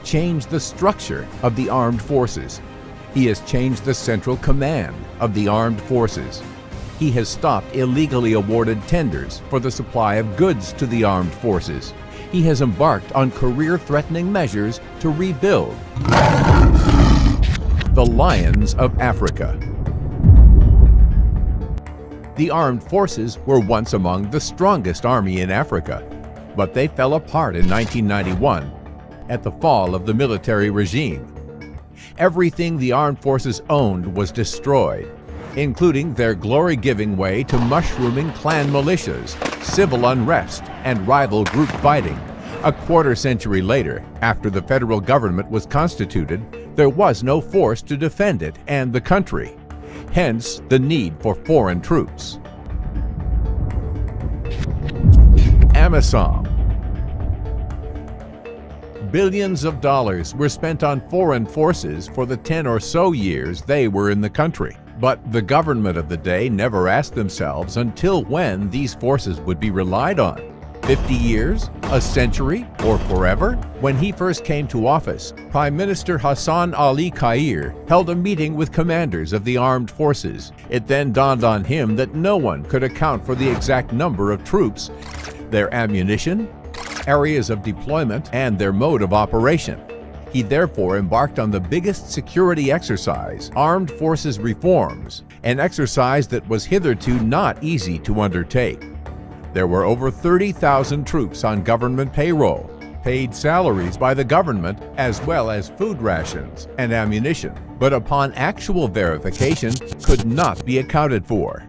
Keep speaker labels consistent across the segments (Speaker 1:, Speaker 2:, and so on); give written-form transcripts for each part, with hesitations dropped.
Speaker 1: changed the structure of the armed forces. He has changed the central command of the armed forces. He has stopped illegally awarded tenders for the supply of goods to the armed forces. He has embarked on career-threatening measures to rebuild the Lions of Africa. The armed forces were once among the strongest army in Africa, but they fell apart in 1991 at the fall of the military regime. Everything the armed forces owned was destroyed, including their glory-giving way to mushrooming clan militias, civil unrest, and rival group fighting. A quarter century later, after the federal government was constituted, there was no force to defend it and the country. Hence, the need for foreign troops. AMISOM. Billions of dollars were spent on foreign forces for the 10 or so years they were in the country. But the government of the day never asked themselves until when these forces would be relied on. 50 years, a century, or forever? When he first came to office, Prime Minister Hassan Ali Khair held a meeting with commanders of the armed forces. It then dawned on him that no one could account for the exact number of troops, their ammunition, areas of deployment, and their mode of operation. He therefore embarked on the biggest security exercise, Armed Forces Reforms, an exercise that was hitherto not easy to undertake. There were over 30,000 troops on government payroll, paid salaries by the government, as well as food rations and ammunition, but upon actual verification could not be accounted for.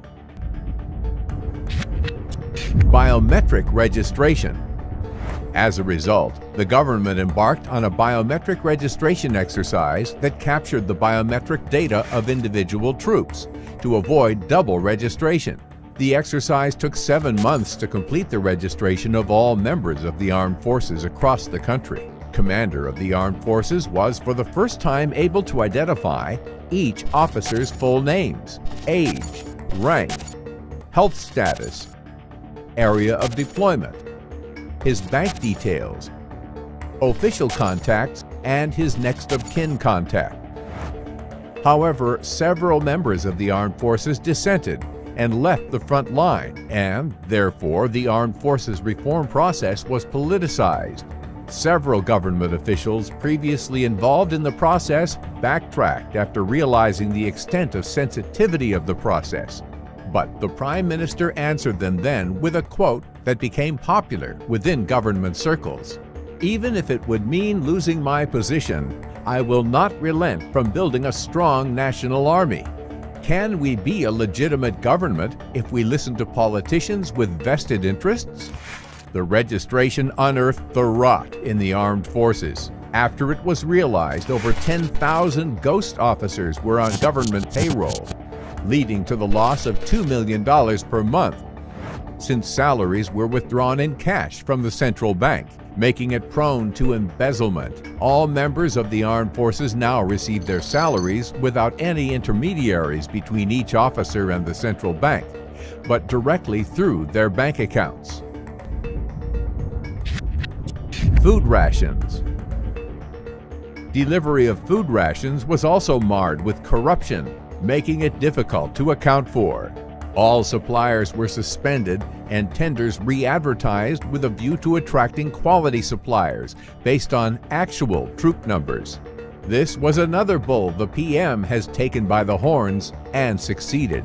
Speaker 1: Biometric registration. As a result, the government embarked on a biometric registration exercise that captured the biometric data of individual troops to avoid double registration. The exercise took 7 months to complete the registration of all members of the armed forces across the country. Commander of the armed forces was for the first time able to identify each officer's full names, age, rank, health status, area of deployment, his bank details, official contacts, and his next of kin contact. However, several members of the armed forces dissented and left the front line, and therefore the armed forces reform process was politicized. Several government officials previously involved in the process backtracked after realizing the extent of sensitivity of the process. But the Prime Minister answered them then with a quote that became popular within government circles. "Even if it would mean losing my position, I will not relent from building a strong national army. Can we be a legitimate government if we listen to politicians with vested interests?" The registration unearthed the rot in the armed forces. After it was realized over 10,000 ghost officers were on government payroll, leading to the loss of $2 million per month, since salaries were withdrawn in cash from the central bank, making it prone to embezzlement. All members of the armed forces now receive their salaries without any intermediaries between each officer and the central bank, but directly through their bank accounts. Food rations. Delivery of food rations was also marred with corruption, making it difficult to account for. All suppliers were suspended and tenders re-advertised with a view to attracting quality suppliers based on actual troop numbers. This was another bull the PM has taken by the horns and succeeded.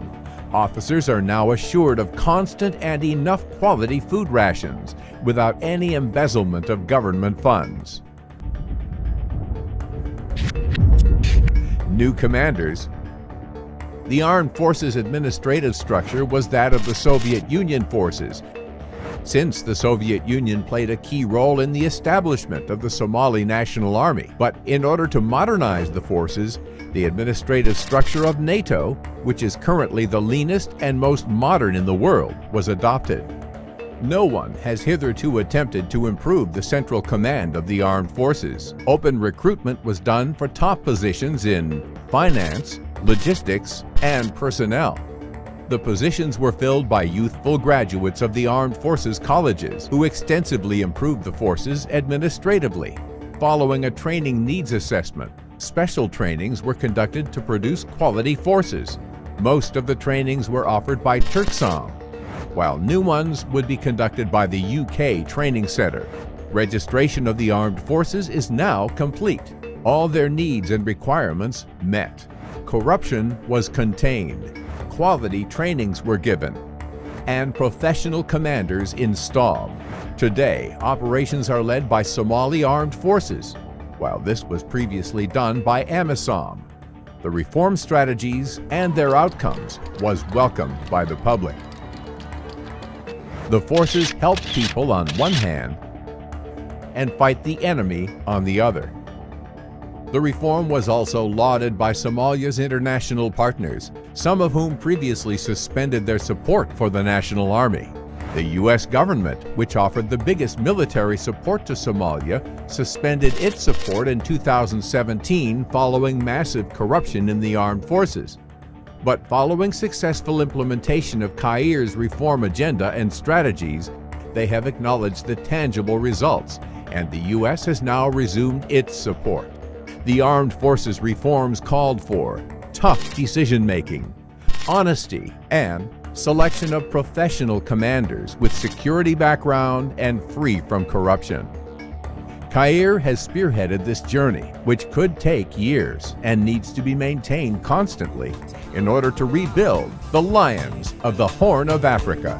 Speaker 1: Officers are now assured of constant and enough quality food rations without any embezzlement of government funds. New commanders. The Armed Forces administrative structure was that of the Soviet Union forces, since the Soviet Union played a key role in the establishment of the Somali National Army. But in order to modernize the forces, the administrative structure of NATO, which is currently the leanest and most modern in the world, was adopted. No one has hitherto attempted to improve the central command of the armed forces. Open recruitment was done for top positions in finance, logistics, and personnel. The positions were filled by youthful graduates of the armed forces colleges who extensively improved the forces administratively. Following a training needs assessment, special trainings were conducted to produce quality forces. Most of the trainings were offered by Turksom, while new ones would be conducted by the UK Training Centre. Registration of the armed forces is now complete. All their needs and requirements met. Corruption was contained. Quality trainings were given, and professional commanders installed. Today, operations are led by Somali Armed Forces, while this was previously done by AMISOM. The reform strategies and their outcomes was welcomed by the public. The forces help people on one hand and fight the enemy on the other. The reform was also lauded by Somalia's international partners, some of whom previously suspended their support for the National Army. The U.S. government, which offered the biggest military support to Somalia, suspended its support in 2017 following massive corruption in the armed forces. But following successful implementation of Kair's reform agenda and strategies, they have acknowledged the tangible results, and the U.S. has now resumed its support. The armed forces reforms called for tough decision-making, honesty, and selection of professional commanders with security background and free from corruption. Kair has spearheaded this journey, which could take years and needs to be maintained constantly in order to rebuild the lions of the Horn of Africa.